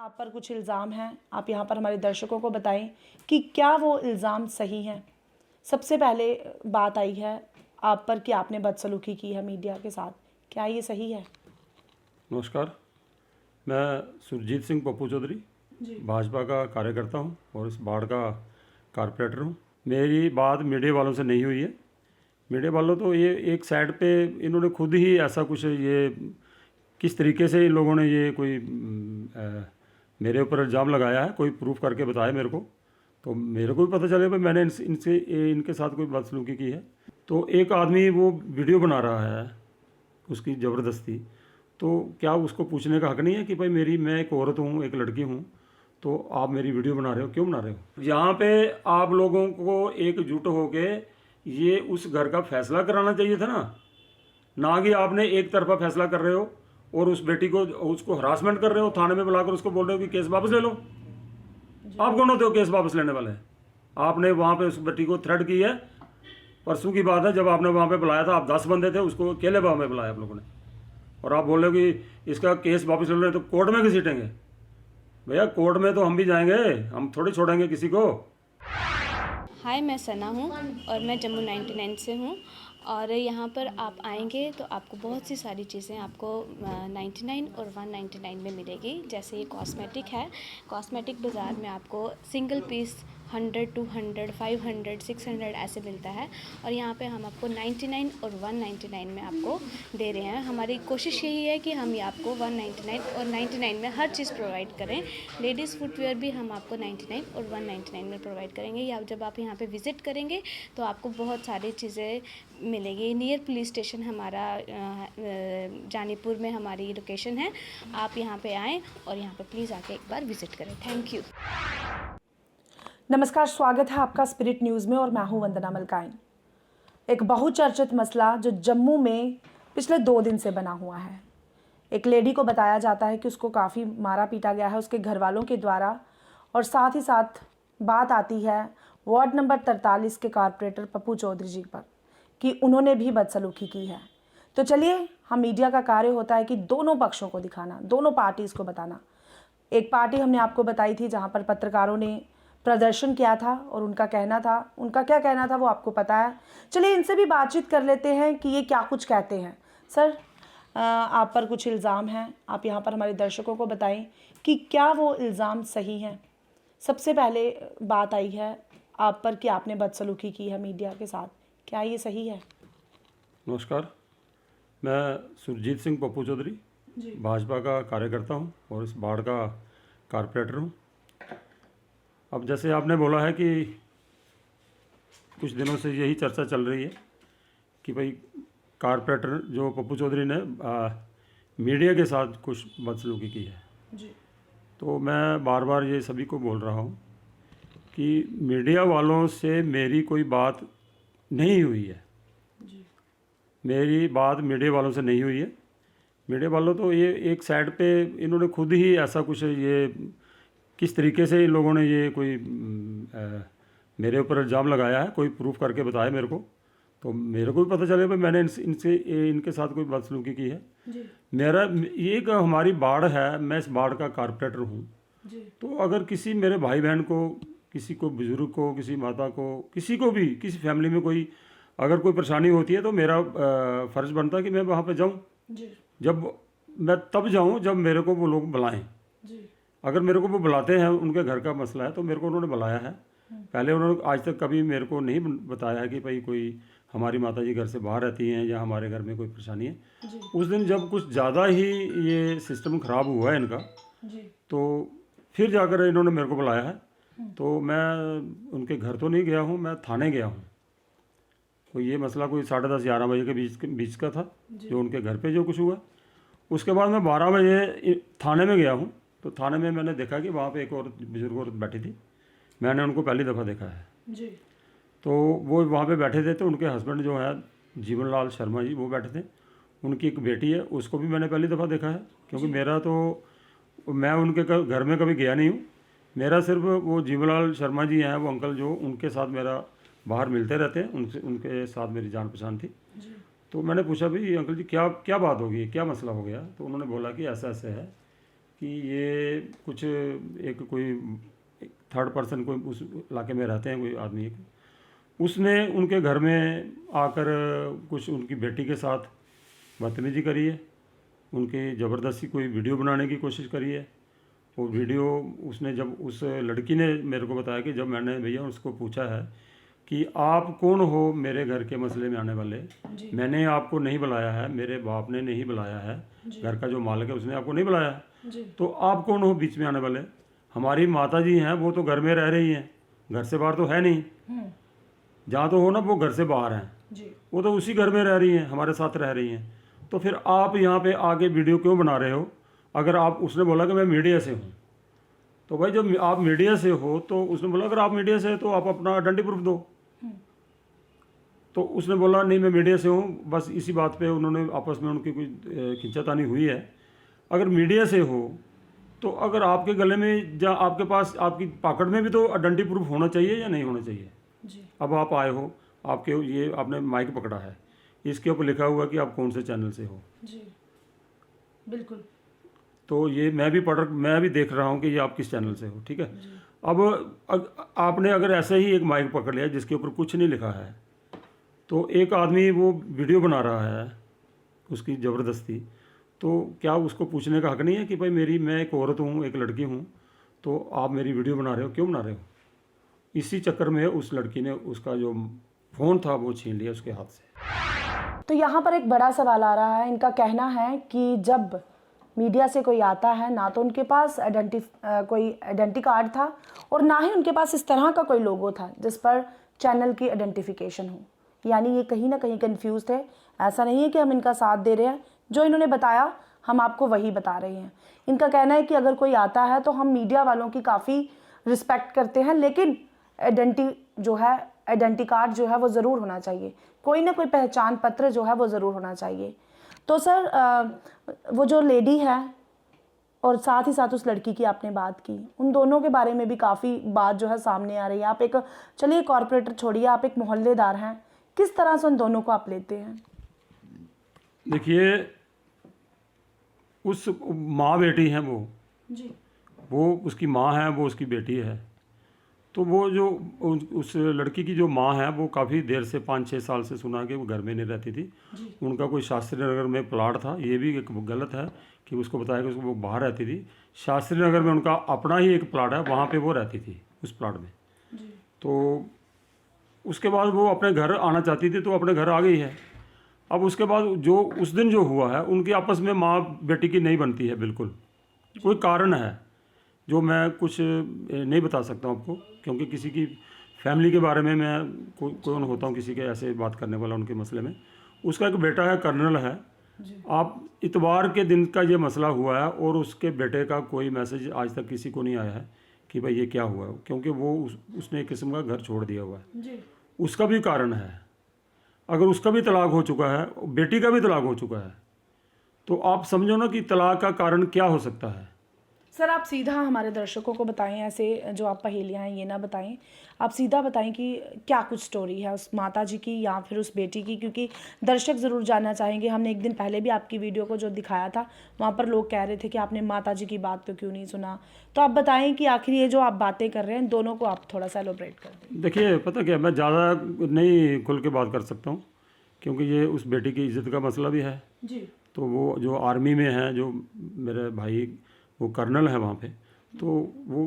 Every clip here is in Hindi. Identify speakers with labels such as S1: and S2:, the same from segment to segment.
S1: आप पर कुछ इल्ज़ाम हैं, आप यहाँ पर हमारे दर्शकों को बताएं कि क्या वो इल्ज़ाम सही हैं। सबसे पहले बात आई है आप पर कि आपने बदसलूकी की है मीडिया के साथ, क्या ये सही है?
S2: नमस्कार, मैं सुरजीत सिंह पप्पू चौधरी भाजपा का कार्यकर्ता हूं और इस वार्ड का कारपोरेटर हूं। मेरी बात मीडिया वालों से नहीं हुई है। मीडिया वालों तो ये एक साइड पे इन्होंने खुद ही ऐसा कुछ ये किस तरीके से इन लोगों ने ये कोई मेरे ऊपर इल्ज़ाम लगाया है, कोई प्रूफ करके बताया मेरे को, तो मेरे को भी पता चले भाई मैंने इनके साथ कोई बदसलूकी की है। तो एक आदमी वो वीडियो बना रहा है उसकी ज़बरदस्ती, तो क्या उसको पूछने का हक नहीं है कि भाई मैं एक औरत हूँ, एक लड़की हूँ, तो आप मेरी वीडियो बना रहे हो, क्यों बना रहे हो? यहाँ पे आप लोगों को एकजुट होके ये उस घर का फैसला कराना चाहिए था ना कि आपने एक तरफा फैसला कर रहे हो और उस बेटी को उसको हरासमेंट कर रहे हो, थाने में बुलाकर उसको बोल रहे हो कि केस वापस ले लो। आप कौन होते हो केस वापस लेने वाले? आपने वहाँ पे उस बेटी को थ्रेट की है। परसों की बात है जब आपने वहाँ पे बुलाया था, आप 10 बंदे थे, उसको अकेले वहाँ पे बुलाया आप लोगों ने, और आप बोल रहे हो कि इसका केस वापस ले लो, तो कोर्ट में घसीटेंगे। भैया कोर्ट में तो हम भी जाएंगे, हम थोड़ी छोड़ेंगे किसी को।
S3: हाय, मैं सना हूँ और मैं जम्मू 99 से हूँ। और यहाँ पर आप आएंगे तो आपको बहुत सी सारी चीज़ें आपको 99 और 199 में मिलेगी। जैसे ये कॉस्मेटिक है, कॉस्मेटिक बाज़ार में आपको सिंगल पीस 100, 200, 500, 600 ऐसे मिलता है, और यहाँ पे हम आपको 99 और 199 में आपको दे रहे हैं। हमारी कोशिश यही है कि हम ये आपको 199 और 99 में हर चीज़ प्रोवाइड करें। लेडीज़ फुटवेयर भी हम आपको 99 और 199 में प्रोवाइड करेंगे। या जब आप यहाँ पे विज़िट करेंगे तो आपको बहुत सारी चीज़ें मिलेगी। नियर पुलिस स्टेशन हमारा जानीपुर में हमारी लोकेशन है। आप यहाँ पे आएँ और यहाँ पे प्लीज़ आके एक बार विज़िट करें। Thank you.
S1: नमस्कार, स्वागत है आपका स्पिरिट न्यूज़ में और मैं हूं वंदना मलकाइन। एक बहुचर्चित मसला जो जम्मू में पिछले 2 दिन से बना हुआ है। एक लेडी को बताया जाता है कि उसको काफ़ी मारा पीटा गया है उसके घर वालों के द्वारा, और साथ ही साथ बात आती है वार्ड नंबर 43 के कारपोरेटर पप्पू चौधरी जी पर कि उन्होंने भी बदसलूकी की है। तो चलिए, हम मीडिया का कार्य होता है कि दोनों पक्षों को दिखाना, दोनों पार्टीज़ को बताना। एक पार्टी हमने आपको बताई थी जहाँ पर पत्रकारों ने प्रदर्शन किया था और उनका क्या कहना था वो आपको पता है। चलिए इनसे भी बातचीत कर लेते हैं कि ये क्या कुछ कहते हैं। सर, आप पर कुछ इल्ज़ाम हैं, आप यहाँ पर हमारे दर्शकों को बताएं कि क्या वो इल्ज़ाम सही हैं। सबसे पहले बात आई है आप पर कि आपने बदसलूकी की है मीडिया के साथ, क्या ये सही है?
S2: नमस्कार, मैं सुरजीत सिंह पप्पू चौधरी भाजपा का कार्यकर्ता हूँ और इस वार्ड का कारपोरेटर हूँ। अब जैसे आपने बोला है कि कुछ दिनों से यही चर्चा चल रही है कि भाई कारपोरेटर जो पप्पू चौधरी ने मीडिया के साथ कुछ बदसलूकी की है
S1: जी।
S2: तो मैं बार बार ये सभी को बोल रहा हूँ कि मीडिया वालों से मेरी कोई बात नहीं हुई है।
S1: जी।
S2: मेरी बात मीडिया वालों से नहीं हुई है। मीडिया वालों तो ये एक साइड पे इन्होंने खुद ही ऐसा कुछ ये किस तरीके से इन लोगों ने ये कोई मेरे ऊपर इल्ज़ाम लगाया है, कोई प्रूफ करके बताया मेरे को, तो मेरे को भी पता चले भाई मैंने इनके साथ कोई बदसलूकी की है।
S1: जी।
S2: मेरा ये एक हमारी वार्ड है, मैं इस वार्ड का कारपोरेटर हूँ। तो अगर किसी मेरे भाई बहन को, किसी को, बुजुर्ग को, किसी माता को, किसी को भी, किसी फैमिली में कोई अगर कोई परेशानी होती है तो मेरा फ़र्ज़ बनता है कि मैं वहाँ पे जाऊँ। जब मैं तब जाऊँ जब मेरे को वो लोग बुलाएं। अगर मेरे को वो बुलाते हैं, उनके घर का मसला है तो मेरे को उन्होंने बुलाया है। पहले उन्होंने आज तक कभी मेरे को नहीं बताया कि भाई कोई हमारी माता जी घर से बाहर रहती हैं या हमारे घर में कोई परेशानी है। उस दिन जब कुछ ज़्यादा ही ये सिस्टम ख़राब हुआ है इनका, तो फिर जाकर इन्होंने मेरे को बुलाया है। तो मैं उनके घर तो नहीं गया हूँ, मैं थाने गया हूँ। तो ये मसला कोई 10:30 11 बजे के बीच का था जो उनके घर पे जो कुछ हुआ। उसके बाद मैं 12 बजे थाने में गया हूँ। तो थाने में मैंने देखा कि वहाँ पे एक और बुजुर्ग औरत बैठी थी। मैंने उनको पहली दफ़ा देखा है। तो वो वहाँ पे बैठे थे, तो उनके हस्बैंड जो है जीवन लाल शर्मा जी, वो बैठे थे। उनकी एक बेटी है, उसको भी मैंने पहली दफ़ा देखा है, क्योंकि मैं उनके घर में कभी गया नहीं हूँ। मेरा सिर्फ वो जीवनलाल शर्मा जी हैं, वो अंकल जो, उनके साथ मेरा बाहर मिलते रहते हैं, उनके साथ मेरी जान पहचान थी। तो मैंने पूछा भाई अंकल जी क्या क्या बात होगी, क्या मसला हो गया? तो उन्होंने बोला कि ऐसा ऐसे है कि ये कुछ एक कोई थर्ड पर्सन कोई उस इलाके में रहते हैं, कोई आदमी एक, उसने उनके घर में आकर कुछ उनकी बेटी के साथ बदतमीजी करी है, उनकी ज़बरदस्ती कोई वीडियो बनाने की कोशिश करी है। वो वीडियो उसने, जब उस लड़की ने मेरे को बताया कि जब मैंने भैया उसको पूछा है कि आप कौन हो मेरे घर के मसले में आने वाले, मैंने आपको नहीं बुलाया है, मेरे बाप ने नहीं बुलाया है, घर का जो मालिक है उसने आपको नहीं बुलाया है, तो आप कौन हो बीच में आने वाले? हमारी माता जी हैं, वो तो घर में रह रही हैं, घर से बाहर तो है नहीं, जहाँ तो हो ना वो घर से बाहर हैं, वो तो उसी घर में रह रही हैं, हमारे साथ रह रही हैं, तो फिर आप यहाँ पे आके वीडियो क्यों बना रहे हो? अगर आप, उसने बोला कि मैं मीडिया से हूँ, तो भाई जब आप मीडिया से हो तो उसने बोला अगर आप मीडिया से हैं तो आप अपना आइडेंटिटी प्रूफ दो। तो उसने बोला नहीं मैं मीडिया से हूँ, बस इसी बात पे उन्होंने आपस में उनकी कोई खिंचातानी हुई है। अगर मीडिया से हो तो अगर आपके गले में या आपके पास आपकी पॉकेट में भी तो आइडेंटिटी प्रूफ होना चाहिए या नहीं होना चाहिए? अब आप आए हो, आपके ये आपने माइक पकड़ा है, इसके ऊपर लिखा हुआ कि आप कौन से चैनल से हो।
S1: जी बिल्कुल।
S2: तो ये मैं भी देख रहा हूँ कि ये आप किस चैनल से हो, ठीक है। अब आपने अगर ऐसे ही एक माइक पकड़ लिया जिसके ऊपर कुछ नहीं लिखा है, तो एक आदमी वो वीडियो बना रहा है उसकी ज़बरदस्ती, तो क्या उसको पूछने का हक नहीं है कि भाई मैं एक औरत हूँ, एक लड़की हूँ, तो आप मेरी वीडियो बना रहे हो, क्यों बना रहे हो? इसी चक्कर में उस लड़की ने उसका जो फ़ोन था वो छीन लिया उसके हाथ से।
S1: तो यहाँ पर एक बड़ा सवाल आ रहा है। इनका कहना है कि जब मीडिया से कोई आता है, ना तो उनके पास कोई आइडेंटिटी कार्ड था और ना ही उनके पास इस तरह का कोई लोगो था जिस पर चैनल की आइडेंटिफिकेशन हो। यानी ये कहीं ना कहीं कंफ्यूज थे। ऐसा नहीं है कि हम इनका साथ दे रहे हैं, जो इन्होंने बताया हम आपको वही बता रहे हैं। इनका कहना है कि अगर कोई आता है तो हम मीडिया वालों की काफ़ी रिस्पेक्ट करते हैं, लेकिन आइडेंटिटी कार्ड जो है वो ज़रूर होना चाहिए, कोई ना कोई पहचान पत्र जो है वो ज़रूर होना चाहिए। तो सर वो जो लेडी है और साथ ही साथ उस लड़की की आपने बात की, उन दोनों के बारे में भी काफ़ी बात जो है सामने आ रही है। आप एक, चलिए कॉरपोरेटर छोड़िए, आप एक मोहल्लेदार हैं, किस तरह से उन दोनों को आप लेते हैं?
S2: देखिए, उस माँ बेटी हैं वो उसकी माँ है, वो उसकी बेटी है। तो वो जो उस लड़की की जो माँ है वो काफ़ी देर से 5-6 साल से सुना कि वो घर में नहीं रहती थी। उनका कोई शास्त्री नगर में प्लाट था, ये भी एक गलत है कि उसको बताया कि उसको वो बाहर रहती थी। शास्त्री नगर में उनका अपना ही एक प्लाट है, वहाँ पे वो रहती थी उस प्लाट में। तो उसके बाद वो अपने घर आना चाहती थी तो अपने घर आ गई है। अब उसके बाद जो उस दिन जो हुआ है, उनकी आपस में माँ बेटी की नहीं बनती है बिल्कुल। कोई कारण है जो मैं कुछ नहीं बता सकता हूँ आपको, क्योंकि किसी की फैमिली के बारे में मैं कौन होता हूँ किसी के ऐसे बात करने वाला उनके मसले में। उसका एक बेटा है, कर्नल है। आप इतवार के दिन का ये मसला हुआ है और उसके बेटे का कोई मैसेज आज तक किसी को नहीं आया है कि भाई ये क्या हुआ है, क्योंकि वो उसने एक किस्म का घर छोड़ दिया हुआ है। उसका भी कारण है, अगर उसका भी तलाक हो चुका है, बेटी का भी तलाक हो चुका है, तो आप समझो ना कि तलाक का कारण क्या हो सकता है।
S1: सर आप सीधा हमारे दर्शकों को बताएं, ऐसे जो आप पहेलियां हैं ये ना बताएं, आप सीधा बताएं कि क्या कुछ स्टोरी है उस माता जी की या फिर उस बेटी की, क्योंकि दर्शक ज़रूर जानना चाहेंगे। हमने एक दिन पहले भी आपकी वीडियो को जो दिखाया था, वहाँ पर लोग कह रहे थे कि आपने माता जी की बात तो क्यों नहीं सुना। तो आप बताएं कि आखिर ये जो आप बातें कर रहे हैं, दोनों को आप थोड़ा सा एलोब्रेट कर दें।
S2: देखिए, पता क्या, मैं ज़्यादा नहीं खुल के बात कर सकता हूँ, क्योंकि ये उस बेटी की इज़्ज़त का मसला भी है। तो वो जो आर्मी में है, जो मेरे भाई वो कर्नल है वहाँ पे, तो वो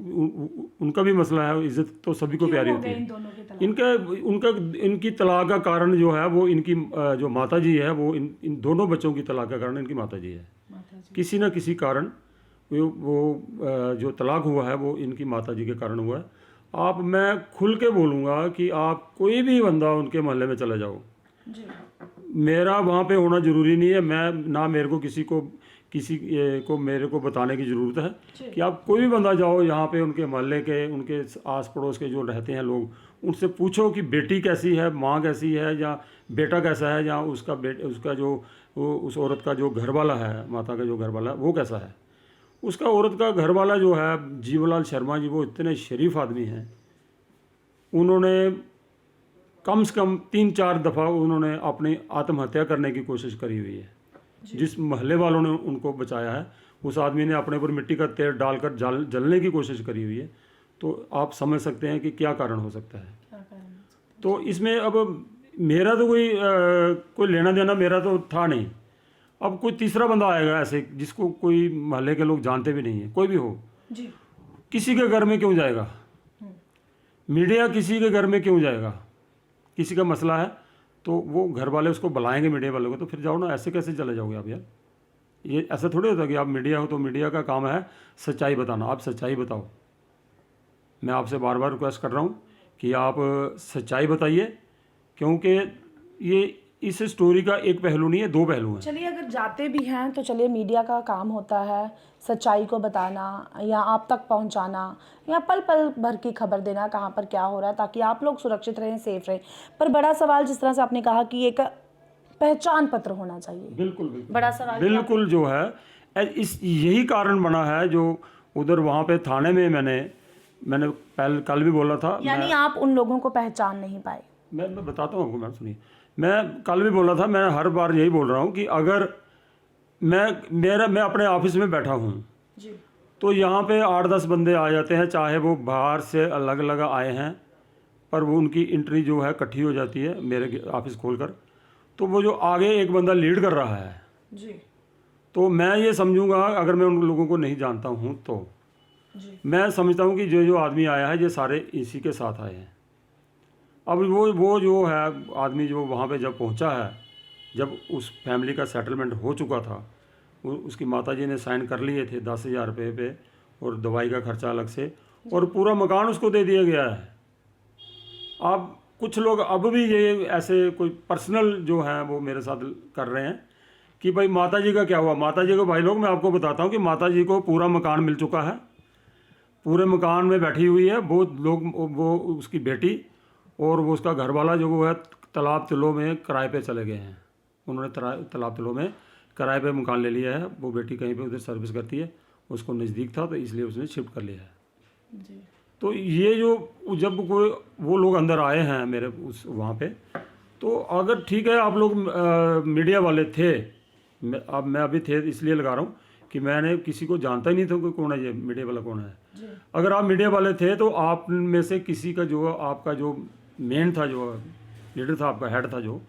S2: उनका भी मसला है। इज़्ज़त तो सभी को प्यारी होती है। इनकी तलाक का कारण जो है वो इनकी जो माता जी है, वो इन दोनों बच्चों की तलाक का कारण इनकी माता जी है। किसी न किसी कारण वो जो तलाक हुआ है वो इनकी माता जी के कारण हुआ है। मैं खुल के बोलूँगा कि आप कोई भी बंदा उनके मोहल्ले में चले जाओ, मेरा वहाँ पे होना ज़रूरी नहीं है। मैं ना मेरे को किसी को मेरे को बताने की ज़रूरत है कि आप कोई भी बंदा जाओ यहाँ पे, उनके मोहल्ले के, उनके आस पड़ोस के जो रहते हैं लोग, उनसे पूछो कि बेटी कैसी है, माँ कैसी है, या बेटा कैसा है, या उसका जो उस औरत का जो घरवाला है, माता का जो घरवाला है वो कैसा है। उसका औरत का घरवाला जो है जीवलाल शर्मा जी, वो इतने शरीफ आदमी हैं। उन्होंने कम से कम 3-4 दफ़ा उन्होंने अपनी आत्महत्या करने की कोशिश करी हुई है। जिस महल्ले वालों ने उनको बचाया है, उस आदमी ने अपने ऊपर मिट्टी का तेल डालकर जलने की कोशिश करी हुई है, तो आप समझ सकते हैं कि क्या कारण हो सकता है। तो इसमें अब मेरा तो कोई लेना देना मेरा तो था नहीं। अब कोई तीसरा बंदा आएगा ऐसे जिसको कोई मोहल्ले के लोग जानते भी नहीं है, कोई भी हो
S1: जी।
S2: किसी के घर में क्यों जाएगा? मीडिया किसी के घर में क्यों जाएगा? किसी का मसला है तो वो घर वाले उसको बुलाएंगे मीडिया वालों को, तो फिर जाओ ना, ऐसे कैसे चले जाओगे आप यार? ये ऐसा थोड़ी होता कि आप मीडिया हो तो मीडिया का काम है सच्चाई बताना। आप सच्चाई बताओ। मैं आपसे बार बार रिक्वेस्ट कर रहा हूँ कि आप सच्चाई बताइए, क्योंकि ये इस स्टोरी का एक पहलू नहीं है, दो पहलू हैं।
S1: चलिए, अगर जाते भी हैं तो चलिए, मीडिया का काम होता है सच्चाई को बताना या आप तक पहुंचाना या पल पल भर की खबर देना कहाँ पर क्या हो रहा है, ताकि आप लोग सुरक्षित रहें, सेफ रहें। पर बड़ा सवाल, जिस तरह से आपने कहा कि एक पहचान पत्र होना चाहिए,
S2: बिल्कुल बिल्कुल
S1: बड़ा सवाल
S2: बिल्कुल जो है इस यही कारण बना है जो उधर वहाँ पे थाने में मैंने पहले कल भी बोला था।
S1: यानी आप उन लोगों को पहचान नहीं पाए।
S2: मैं बताता हूँ आपको, मैम सुनिए। मैं कल भी बोला था, मैं हर बार यही बोल रहा हूँ कि अगर मैं अपने ऑफिस में बैठा हूँ
S1: जी।
S2: तो यहाँ पे 8-10 बंदे आ जाते हैं, चाहे वो बाहर से अलग अलग आए हैं, पर वो उनकी एंट्री जो है इकट्ठी हो जाती है मेरे ऑफिस खोलकर। तो वो जो आगे एक बंदा लीड कर रहा है
S1: जी। तो
S2: तो मैं ये समझूंगा, अगर मैं उन लोगों को नहीं जानता हूँ तो
S1: जी।
S2: मैं समझता हूँ कि जो आदमी आया है ये सारे इसी के साथ आए हैं। अब वो जो है आदमी जो वहाँ पे जब पहुँचा है, जब उस फैमिली का सेटलमेंट हो चुका था, उसकी माताजी ने साइन कर लिए थे 10,000 रुपये पे और दवाई का खर्चा अलग से, और पूरा मकान उसको दे दिया गया है। अब कुछ लोग अब भी ये ऐसे कोई पर्सनल जो हैं वो मेरे साथ कर रहे हैं कि भाई माताजी का क्या हुआ। माताजी को भाई लोग मैं आपको बताता हूँ कि माताजी को पूरा मकान मिल चुका है, पूरे मकान में बैठी हुई है वो लोग, वो उसकी बेटी और वो उसका घरवाला जो वो है तालाब तिलों में किराए पे चले गए हैं। उन्होंने तालाब तिलों में किराए पे मकान ले लिया है। वो बेटी कहीं पे उधर सर्विस करती है, उसको नज़दीक था तो इसलिए उसने शिफ्ट कर लिया है।
S1: जी।
S2: तो ये जो जब कोई वो लोग अंदर आए हैं मेरे उस वहाँ पे, तो अगर ठीक है आप लोग मीडिया वाले थे, मैं अभी थे इसलिए लगा रहा हूँ कि मैंने किसी को जानता ही नहीं था कि कौन है ये मीडिया वाला कौन है।
S1: जी।
S2: अगर आप मीडिया वाले थे तो आप में से किसी का जो आपका जो मेन था, जो लीडर था, आपका हेड था, जो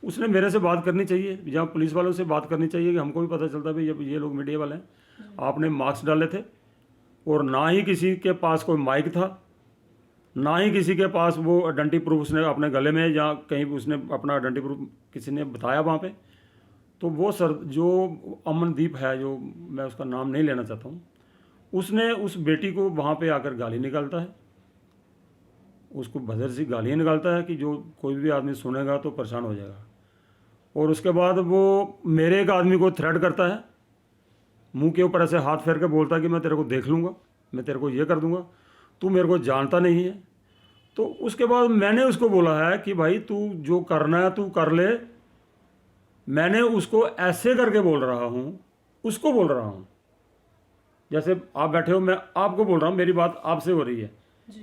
S2: उसने मेरे से बात करनी चाहिए, या पुलिस वालों से बात करनी चाहिए कि हमको भी पता चलता भाई ये लोग मीडिया वाले हैं। आपने मास्क डाले थे और ना ही किसी के पास कोई माइक था, ना ही किसी के पास वो आइडेंटिटी प्रूफ उसने अपने गले में या कहीं उसने अपना आइडेंटिटी प्रूफ किसी ने बताया वहाँ पे। तो वो सर जो अमनदीप है, जो मैं उसका नाम नहीं लेना चाहता हूँ, उसने उस बेटी को वहाँ पे आकर गाली निकालता है, उसको भदर सी गालियाँ निकालता है कि जो कोई भी आदमी सुनेगा तो परेशान हो जाएगा। और उसके बाद वो मेरे एक आदमी को थ्रेट करता है, मुंह के ऊपर ऐसे हाथ फेर के बोलता है कि मैं तेरे को देख लूँगा, मैं तेरे को ये कर दूँगा, तू मेरे को जानता नहीं है। तो उसके बाद मैंने उसको बोला है कि भाई तू जो करना है तू कर ले। मैंने उसको ऐसे करके बोल रहा हूँ, उसको बोल रहा हूँ जैसे आप बैठे हो, मैं आपको बोल रहा हूँ, मेरी बात आपसे हो रही है,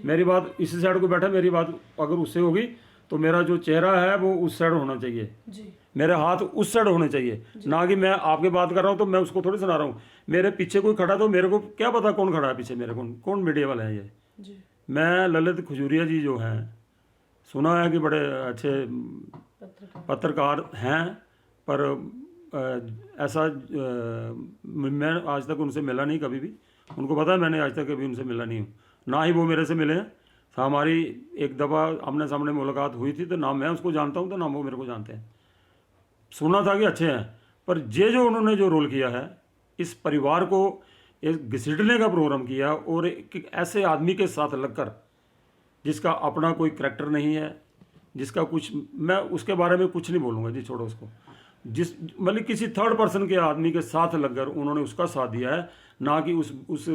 S2: मेरी बात इस साइड को बैठा, मेरी बात अगर उससे होगी तो मेरा जो चेहरा है वो उस साइड होना चाहिए
S1: जी।
S2: मेरे हाथ उस साइड होने चाहिए, ना कि मैं आपके बात कर रहा हूँ तो मैं उसको थोड़ी सुना रहा हूँ। मेरे पीछे कोई खड़ा तो मेरे को क्या पता कौन खड़ा है पीछे, मेरे कौन मीडिया वाले हैं ये।
S1: जी।
S2: मैं ललित खजूरिया जी जो हैं, सुना है कि बड़े अच्छे पत्रकार हैं, पर ऐसा मैं आज तक उनसे मिला नहीं कभी भी। उनको पता है मैंने आज तक कभी उनसे मिला नहीं हूँ, ना ही वो मेरे से मिले हैं। हमारी एक दफ़ा आमने सामने मुलाकात हुई थी, तो ना मैं उसको जानता हूँ तो ना वो मेरे को जानते हैं। सुना था कि अच्छे हैं, पर ये जो उन्होंने जो रोल किया है, इस परिवार को एक घसीटने का प्रोग्राम किया और एक ऐसे आदमी के साथ लगकर जिसका अपना कोई करैक्टर नहीं है, जिसका कुछ, मैं उसके बारे में कुछ नहीं बोलूँगा जी, छोड़ो उसको। जिस मतलब किसी थर्ड पर्सन के आदमी के साथ लगकर उन्होंने उसका साथ दिया है, ना कि उस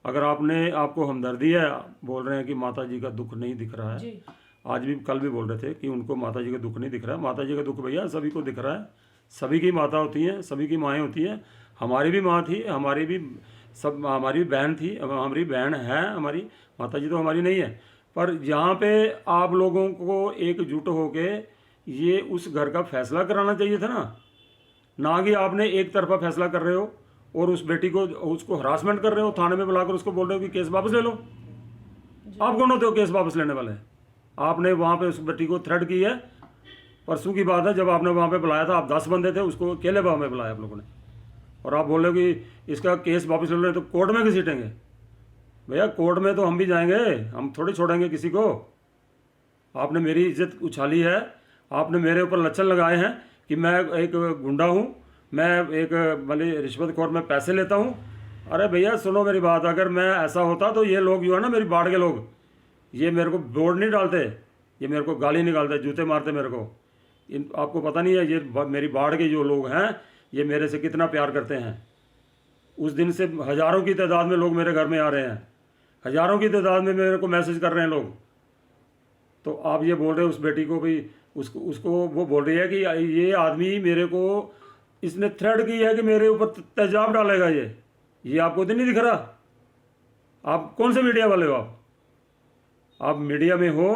S2: अगर आपको हमदर्दी है, बोल रहे हैं कि माता जी का दुख नहीं दिख रहा है। आज भी कल भी बोल रहे थे कि उनको माता जी का दुख नहीं दिख रहा है। माता जी का दुख भैया सभी को दिख रहा है, सभी की माता होती हैं, सभी की माएँ होती हैं। हमारी भी माँ थी, हमारी भी बहन थी, हमारी बहन है, हमारी माता जी तो हमारी नहीं है। पर यहाँ पे आप लोगों को एकजुट होके ये उस घर का फैसला कराना चाहिए था ना कि आपने एक तरफा फैसला कर रहे हो और उस बेटी को उसको हरासमेंट कर रहे हो, थाने में बुलाकर उसको बोल रहे हो कि केस वापस ले लो। आप कौन होते हो केस वापस लेने वाले? आपने वहाँ पे उस बेटी को थ्रेट की है। परसों की बात है, जब आपने वहाँ पे बुलाया था, आप 10 बंदे थे, उसको अकेले वहाँ पे बुलाया आप लोगों ने, और आप बोल रहे हो कि इसका केस वापस ले लो, तो कोर्ट में घसीटेंगे। भैया कोर्ट में तो हम भी जाएंगे, हम थोड़ी छोड़ेंगे किसी को। आपने मेरी इज्जत उछाली है, आपने मेरे ऊपर लच्छन लगाए हैं कि मैं एक गुंडा हूँ, मैं एक मतलब रिश्वतखोर में पैसे लेता हूँ। अरे भैया सुनो मेरी बात, अगर मैं ऐसा होता तो ये लोग जो है ना, मेरी बाढ़ के लोग, ये मेरे को बोर्ड नहीं डालते, ये मेरे को गाली निकालते, जूते मारते मेरे को। आपको पता नहीं है, ये मेरी बाढ़ के जो लोग हैं, ये मेरे से कितना प्यार करते हैं। उस दिन से हज़ारों की तादाद में लोग मेरे घर में आ रहे हैं, हज़ारों की तादाद में मेरे को मैसेज कर रहे हैं लोग। तो आप ये बोल रहे हो उस बेटी को भी, उसको वो बोल रही है कि ये आदमी मेरे को, इसने थ्रेट की है कि मेरे ऊपर तेजाब डालेगा। ये आपको तो नहीं दिख रहा? आप कौन से मीडिया वाले हो? आप मीडिया में हो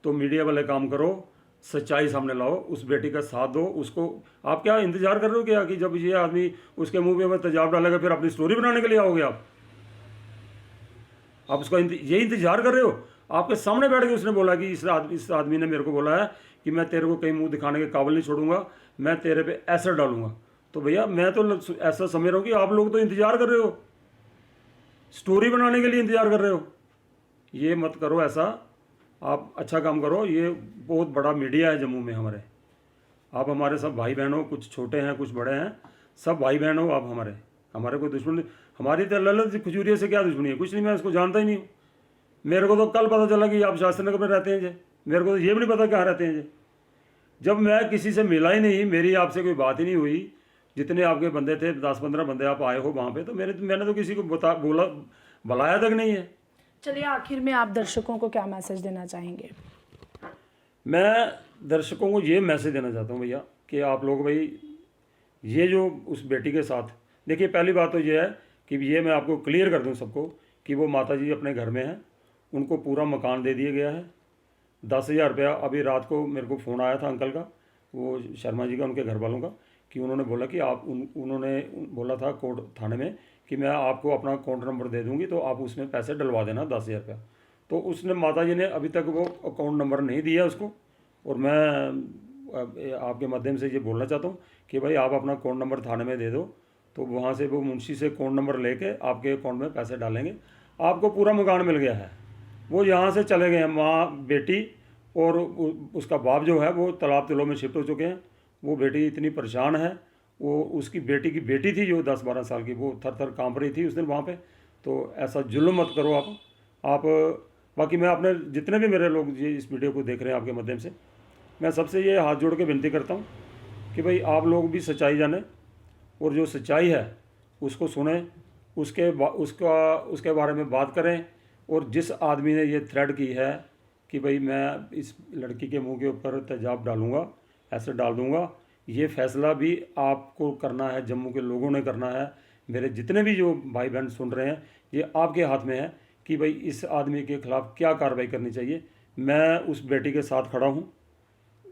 S2: तो मीडिया वाले काम करो, सच्चाई सामने लाओ, उस बेटी का साथ दो। उसको आप क्या इंतजार कर रहे हो क्या कि जब ये आदमी उसके मुंह पे तेजाब डालेगा फिर अपनी स्टोरी बनाने के लिए आओगे? आप उसका ये इंतजार कर रहे हो? आपके सामने बैठ के उसने बोला कि इस आदमी ने मेरे को बोला है कि मैं तेरे को कहीं मुंह दिखाने के काबिल नहीं छोड़ूंगा, मैं तेरे पे एसिड डालूंगा। तो भैया मैं तो ऐसा समझ रहा हूँ कि आप लोग तो इंतजार कर रहे हो, स्टोरी बनाने के लिए इंतजार कर रहे हो। ये मत करो ऐसा, आप अच्छा काम करो। ये बहुत बड़ा मीडिया है जम्मू में हमारे, आप हमारे सब भाई बहन हो, कुछ छोटे हैं कुछ बड़े हैं, सब भाई बहन हो आप हमारे कोई दुश्मन नहीं। हमारी तो ललित खजूरिया से क्या दुश्मनी है? कुछ नहीं, मैं इसको जानता ही नहीं हूँ। मेरे को तो कल पता चला कि आप शास्त्री नगर में रहते हैं जी, मेरे को तो ये भी नहीं पता कहाँ रहते हैं जी। जब मैं किसी से मिला ही नहीं, मेरी आपसे कोई बात ही नहीं हुई, जितने आपके बंदे थे 10-15 बंदे आप आए हो वहाँ पे, तो मैंने तो किसी को बुलाया तक नहीं है।
S1: चलिए आखिर में आप दर्शकों को क्या मैसेज देना चाहेंगे?
S2: मैं दर्शकों को ये मैसेज देना चाहता हूँ भैया कि आप लोग भाई ये जो उस बेटी के साथ, देखिए पहली बात तो ये है कि ये मैं आपको क्लियर कर दूँ सबको कि वो माता जी अपने घर में हैं, उनको पूरा मकान दे दिया गया है। 10,000 रुपया अभी रात को मेरे को फ़ोन आया था अंकल का, वो शर्मा जी का, उनके घर वालों का, कि उन्होंने बोला कि आप उन्होंने बोला था कोर्ट थाने में कि मैं आपको अपना अकाउंट नंबर दे दूंगी तो आप उसमें पैसे डलवा देना 10,000 रुपया। तो उसने माता जी ने अभी तक वो अकाउंट नंबर नहीं दिया उसको, और मैं आपके माध्यम से ये बोलना चाहता हूँ कि भाई आप अपना अकाउंट नंबर थाने में दे दो, तो वहाँ से वो मुंशी से अकाउंट नंबर लेके आपके अकाउंट में पैसे डालेंगे। आपको पूरा मकान मिल गया है। वो यहाँ से चले गए हैं, माँ बेटी और उसका बाप जो है वो तालाब तिलों में शिफ्ट हो चुके हैं। वो बेटी इतनी परेशान है, वो उसकी बेटी की बेटी थी जो 10-12 साल की, वो थर थर काँप रही थी उस दिन वहाँ पे। तो ऐसा जुल्म मत करो आप। बाकी मैं अपने जितने भी मेरे लोग ये इस वीडियो को देख रहे हैं आपके माध्यम से, मैं सबसे ये हाथ जोड़ के विनती करता हूँ कि भाई आप लोग भी सच्चाई जाने, और जो सच्चाई है उसको सुने, उसके बारे में बात करें। और जिस आदमी ने ये थ्रेड की है कि भाई मैं इस लड़की के मुंह के ऊपर तेजाब डालूंगा, ऐसे डाल दूंगा, ये फैसला भी आपको करना है, जम्मू के लोगों ने करना है। मेरे जितने भी जो भाई बहन सुन रहे हैं, ये आपके हाथ में है कि भाई इस आदमी के खिलाफ़ क्या कार्रवाई करनी चाहिए। मैं उस बेटी के साथ खड़ा हूँ,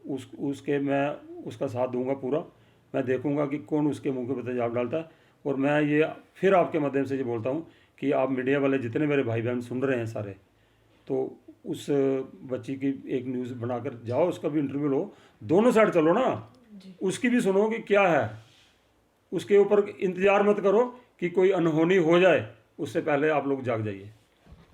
S2: मैं उसका साथ दूंगा पूरा। मैं देखूंगा कि कौन उसके मुंह के ऊपर तेजाब डालता है। और मैं ये फिर आपके माध्यम से ये बोलता हूँ कि आप मीडिया वाले जितने मेरे भाई बहन सुन रहे हैं सारे, तो उस बच्ची की एक न्यूज़ बनाकर जाओ, उसका भी इंटरव्यू लो, दोनों साइड चलो ना, उसकी भी सुनो कि क्या है। उसके ऊपर इंतज़ार मत करो कि कोई अनहोनी हो जाए, उससे पहले आप लोग जाग जाइए।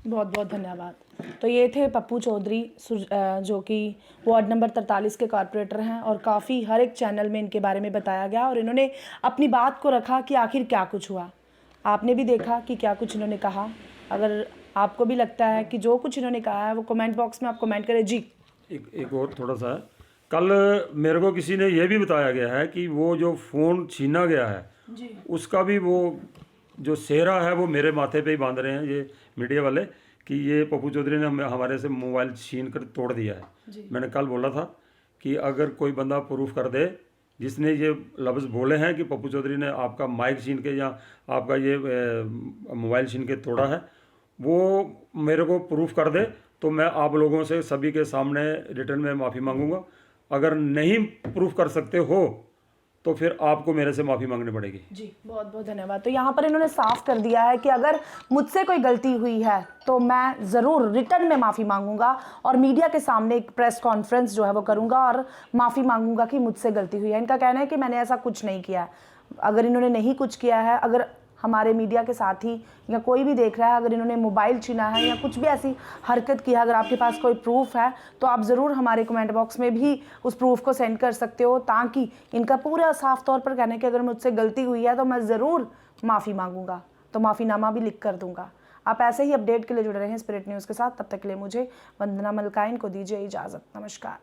S1: बहुत बहुत धन्यवाद। तो ये थे पप्पू चौधरी, जो कि वार्ड नंबर 43 के कॉरपोरेटर हैं, और काफ़ी हर एक चैनल में इनके बारे में बताया गया और इन्होंने अपनी बात को रखा कि आखिर क्या कुछ हुआ। आपने भी देखा कि क्या कुछ इन्होंने कहा। अगर आपको भी लगता है कि जो कुछ इन्होंने कहा है वो कमेंट बॉक्स में आप कमेंट करें जी।
S2: एक और थोड़ा सा है, कल मेरे को किसी ने यह भी बताया गया है कि वो जो फ़ोन छीना गया है
S1: जी,
S2: उसका भी वो जो सेहरा है वो मेरे माथे पे ही बांध रहे हैं ये मीडिया वाले कि ये पप्पू चौधरी ने हमारे से मोबाइल छीन कर तोड़ दिया है। मैंने कल बोला था कि अगर कोई बंदा प्रूफ कर दे जिसने ये लफ्ज़ बोले हैं कि पप्पू चौधरी ने आपका माइक छीन के या आपका ये मोबाइल छीन के तोड़ा है, वो मेरे को प्रूफ कर दे तो मैं आप लोगों से सभी के सामने रिटर्न में माफ़ी मांगूंगा। अगर नहीं प्रूफ कर सकते हो तो फिर आपको मेरे से माफ़ी मांगनी पड़ेगी।
S1: जी, बहुत बहुत धन्यवाद। तो यहाँ पर इन्होंने साफ कर दिया है कि अगर मुझसे कोई गलती हुई है तो मैं ज़रूर रिटर्न में माफ़ी मांगूंगा और मीडिया के सामने एक प्रेस कॉन्फ्रेंस जो है वो करूंगा और माफ़ी मांगूंगा कि मुझसे गलती हुई है। इनका कहना है कि मैंने ऐसा कुछ नहीं किया है। अगर इन्होंने नहीं कुछ किया है, अगर हमारे मीडिया के साथी या कोई भी देख रहा है, अगर इन्होंने मोबाइल छीना है या कुछ भी ऐसी हरकत की है, अगर आपके पास कोई प्रूफ है तो आप ज़रूर हमारे कमेंट बॉक्स में भी उस प्रूफ को सेंड कर सकते हो, ताकि इनका पूरा साफ तौर पर कहना है कि अगर मुझसे गलती हुई है तो मैं ज़रूर माफ़ी मांगूंगा, तो माफ़ीनामा भी लिख कर दूंगा। आप ऐसे ही अपडेट के लिए जुड़े रहें स्पिरिट न्यूज़ के साथ। तब तक के लिए मुझे वंदना मलकाइन को दीजिए इजाज़त। नमस्कार।